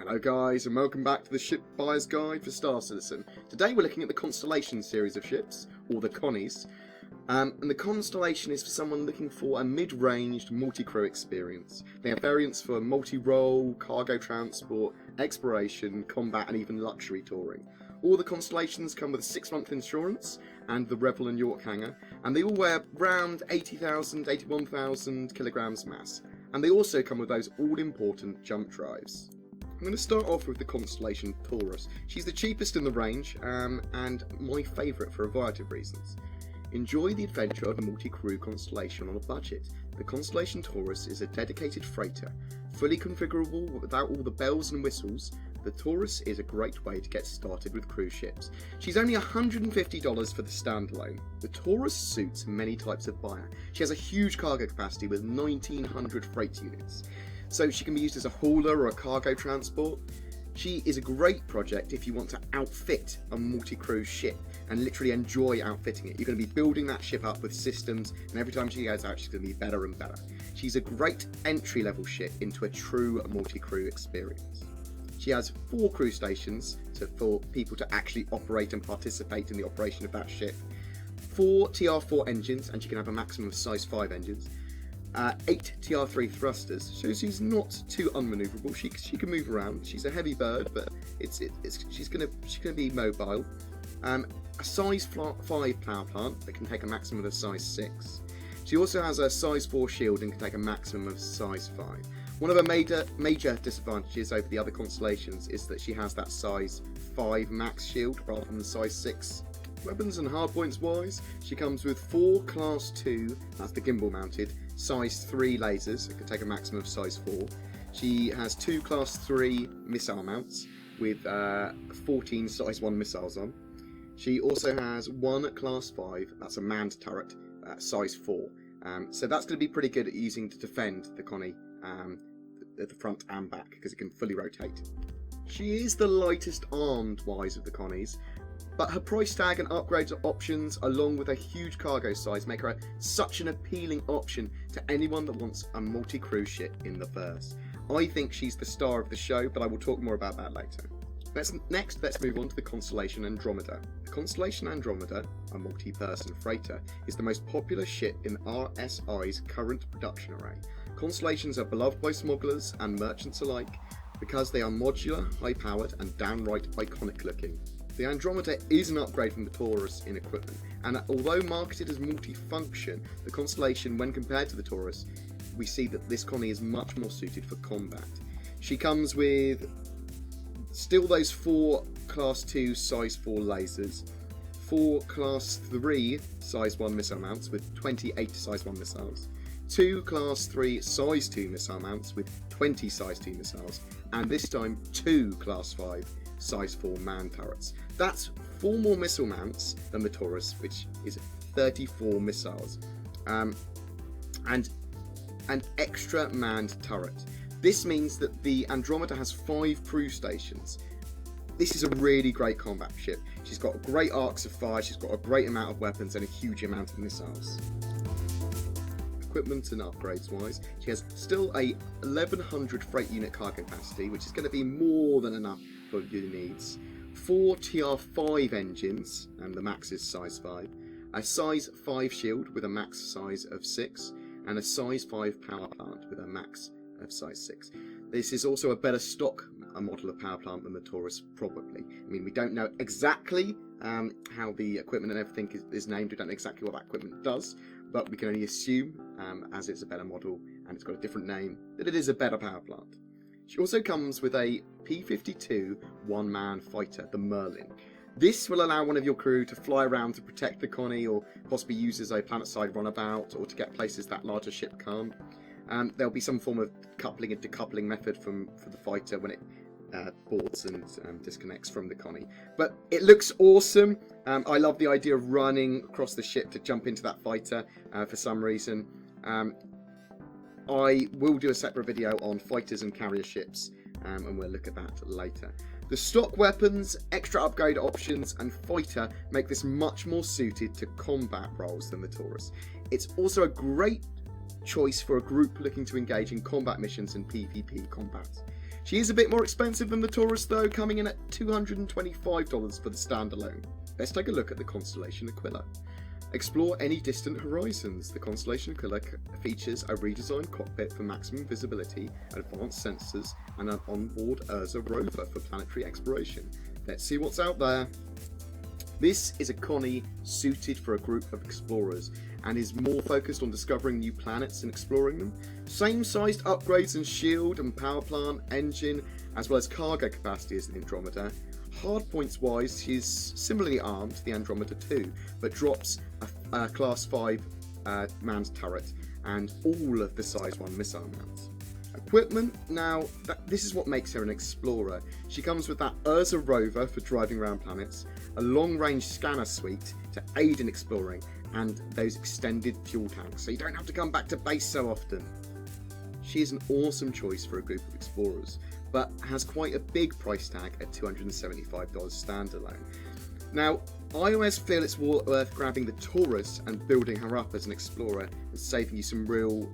Hello guys, and welcome back to the Ship Buyer's Guide for Star Citizen. Today we're looking at the Constellation Series of Ships, or the Connies. And the Constellation is for someone looking for a mid-ranged multi-crew experience. They have variants for multi-role, cargo transport, exploration, combat and even luxury touring. All the Constellations come with a 6-month insurance and the Revel and York Hangar, and they all weigh around 80,000, 81,000 kilograms mass. And they also come with those all-important jump drives. I'm going to start off with the Constellation Taurus. She's the cheapest in the range and my favourite for a variety of reasons. Enjoy the adventure of a multi-crew constellation on a budget. The Constellation Taurus is a dedicated freighter. Fully configurable without all the bells and whistles, the Taurus is a great way to get started with cruise ships. She's only $150 for the Standalone. The Taurus suits many types of buyer. She has a huge cargo capacity with 1,900 freight units. So she can be used as a hauler or a cargo transport. She is a great project if you want to outfit a multi-crew ship and literally enjoy outfitting it. You're going to be building that ship up with systems, and every time she goes out she's going to be better and better. She's a great entry-level ship into a true multi-crew experience. She has 4 crew stations for people to actually operate and participate in the operation of that ship. 4 TR4 engines, and she can have a maximum of size 5 engines. 8 TR3 thrusters, so she's not too unmanoeuvrable. She can move around. She's a heavy bird, but she's gonna be mobile. A size 5 power plant that can take a maximum of size 6. She also has a size 4 shield and can take a maximum of size 5. One of her major disadvantages over the other constellations is that she has that size 5 max shield rather than the size 6. Weapons and hardpoints wise, she comes with 4 class 2, that's the gimbal mounted, size 3 lasers, it can take a maximum of size 4. She has 2 class 3 missile mounts with 14 size 1 missiles on. She also has 1 class 5, that's a manned turret, size 4. So that's going to be pretty good at using to defend the Connie at the front and back because it can fully rotate. She is the lightest armed wise of the Connies, but her price tag and upgrades options along with a huge cargo size make her such an appealing option to anyone that wants a multi-crew ship in the verse. I think she's the star of the show, but I will talk more about that later. Next, let's move on to the Constellation Andromeda. The Constellation Andromeda, a multi-person freighter, is the most popular ship in RSI's current production array. Constellations are beloved by smugglers and merchants alike because they are modular, high-powered and downright iconic looking. The Andromeda is an upgrade from the Taurus in equipment, and although marketed as multi-function, the Constellation, when compared to the Taurus, we see that this Connie is much more suited for combat. She comes with still those 4 class 2 size 4 lasers, 4 class 3 size 1 missile mounts with 28 size 1 missiles, 2 class 3 size 2 missile mounts with 20 size 2 missiles, and this time 2 class 5 size 4 man turrets. That's 4 more missile mounts than the Taurus, which is 34 missiles, and an extra manned turret. This means that the Andromeda has 5 crew stations. This is a really great combat ship. She's got great arcs of fire, she's got a great amount of weapons and a huge amount of missiles. Equipment and upgrades wise, she has still a 1,100 freight unit cargo capacity, which is going to be more than enough for your needs. 4 TR5 engines, and the max is size 5. A size 5 shield with a max size of 6, and a size 5 power plant with a max of size 6. This is also a better stock model of power plant than the Taurus, probably. I mean, we don't know exactly how the equipment and everything is named. We don't know exactly what that equipment does, but we can only assume, as it's a better model and it's got a different name, that it is a better power plant. She also comes with a P-52 one-man fighter, the Merlin. This will allow one of your crew to fly around to protect the Connie, or possibly use as a planet-side runabout, or to get places that larger ship can't. There'll be some form of coupling and decoupling method for the fighter when it boards and disconnects from the Connie. But it looks awesome. I love the idea of running across the ship to jump into that fighter for some reason. I will do a separate video on fighters and carrier ships, and we'll look at that later. The stock weapons, extra upgrade options and fighter make this much more suited to combat roles than the Taurus. It's also a great choice for a group looking to engage in combat missions and PvP combat. She is a bit more expensive than the Taurus though, coming in at $225 for the standalone. Let's take a look at the Constellation Aquila. Explore any distant horizons. The Constellation Aquila features a redesigned cockpit for maximum visibility, advanced sensors, and an onboard Ursa rover for planetary exploration. Let's see what's out there. This is a Connie suited for a group of explorers and is more focused on discovering new planets and exploring them. Same sized upgrades in shield and power plant, engine, as well as cargo capacity as the Andromeda. Hardpoints wise, she's similarly armed to the Andromeda 2, but drops a class 5 manned turret and all of the size 1 missile mounts. Equipment, now this is what makes her an explorer. She comes with that Ursa rover for driving around planets, a long-range scanner suite to aid in exploring, and those extended fuel tanks, so you don't have to come back to base so often. She is an awesome choice for a group of explorers, but has quite a big price tag at $275 standalone. Now, I always feel it's worth grabbing the Taurus and building her up as an explorer and saving you some real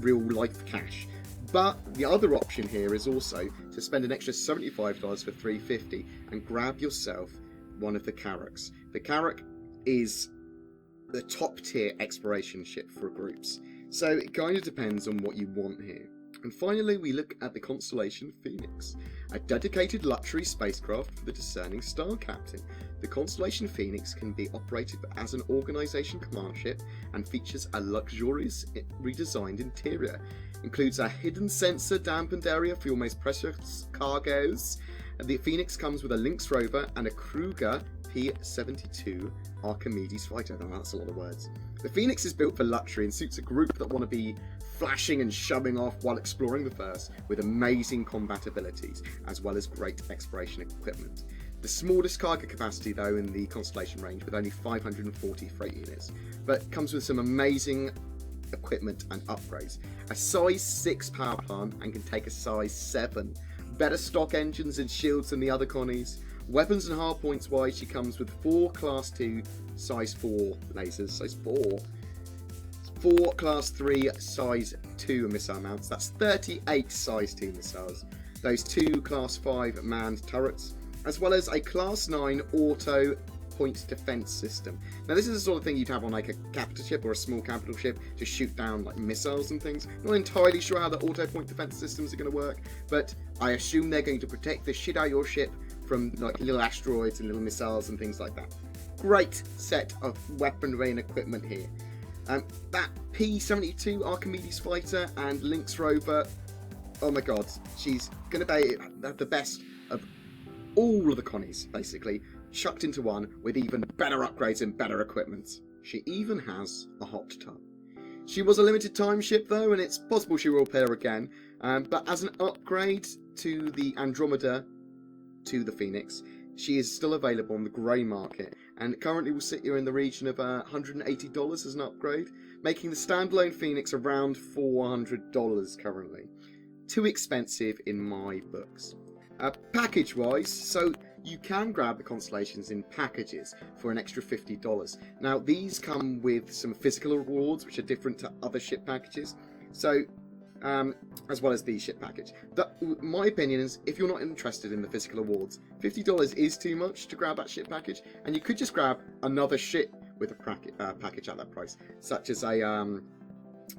life cash. But the other option here is also to spend an extra $75 for $350 and grab yourself one of the Carracks. The Carrack is the top tier exploration ship for groups, so it kind of depends on what you want here. And finally, we look at the Constellation Phoenix, a dedicated luxury spacecraft for the discerning star captain. The Constellation Phoenix can be operated as an organisation command ship and features a luxurious redesigned interior. Includes a hidden sensor dampened area for your most precious cargoes. The Phoenix comes with a Lynx rover and a Kruger P-72 Archimedes fighter. Oh, that's a lot of words. The Phoenix is built for luxury and suits a group that want to be flashing and shoving off while exploring the verse, with amazing combat abilities as well as great exploration equipment. The smallest cargo capacity though in the Constellation range, with only 540 freight units, but comes with some amazing equipment and upgrades. A size 6 power plant and can take a size 7. Better stock engines and shields than the other Connies. Weapons and hardpoints wise, she comes with 4 class 2 size 4 lasers, size 4 class 3 size 2 missile mounts, that's 38 size 2 missiles, those 2 class 5 manned turrets, as well as a class 9 auto point defense system. Now this is the sort of thing you'd have on like a capital ship or a small capital ship to shoot down like missiles and things. Not entirely sure how the auto point defense systems are going to work, but I assume they're going to protect the shit out of your ship from like little asteroids and little missiles and things like that. Great set of weaponry and equipment here. That P-72 Archimedes fighter and Lynx rover, oh my god, she's going to be the best of all of the Connies, basically, chucked into one with even better upgrades and better equipment. She even has a hot tub. She was a limited time ship though, and it's possible she will appear again, but as an upgrade to the Andromeda to the Phoenix, she is still available on the grey market, and currently will sit you in the region of $180 as an upgrade, making the standalone Phoenix around $400 currently. Too expensive in my books. Package wise, so you can grab the Constellations in packages for an extra $50. Now these come with some physical rewards which are different to other ship packages, so as well as the ship package. My opinion is, if you're not interested in the physical awards, $50 is too much to grab that ship package, and you could just grab another ship with a package at that price, such as a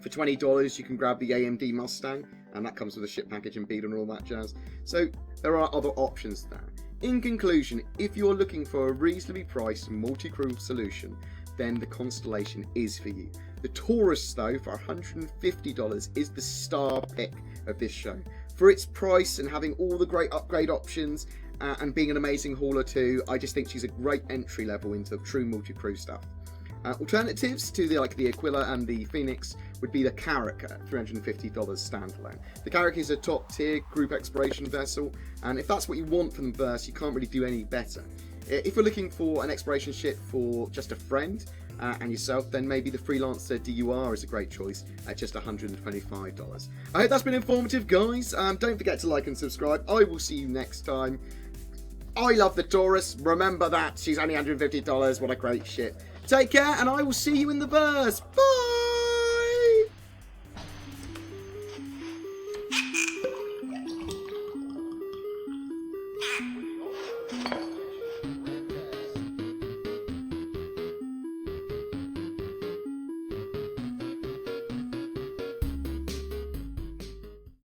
for $20 you can grab the AMD Mustang, and that comes with a ship package and bead and all that jazz. So there are other options there. In conclusion, if you're looking for a reasonably priced multi-crew solution, then the Constellation is for you. The Taurus though, for $150, is the star pick of this show. For its price and having all the great upgrade options and being an amazing hauler too, I just think she's a great entry level into true multi-crew stuff. Alternatives to the Aquila and the Phoenix would be the Carrack at $350 standalone. The Carrack is a top tier group exploration vessel, and if that's what you want from the verse, you can't really do any better. If you're looking for an exploration ship for just a friend and yourself, then maybe the Freelancer DUR is a great choice at just $125. I hope that's been informative, guys. Don't forget to like and subscribe. I will see you next time. I love the Taurus. Remember that. She's only $150. What a great ship. Take care, and I will see you in the verse. Bye!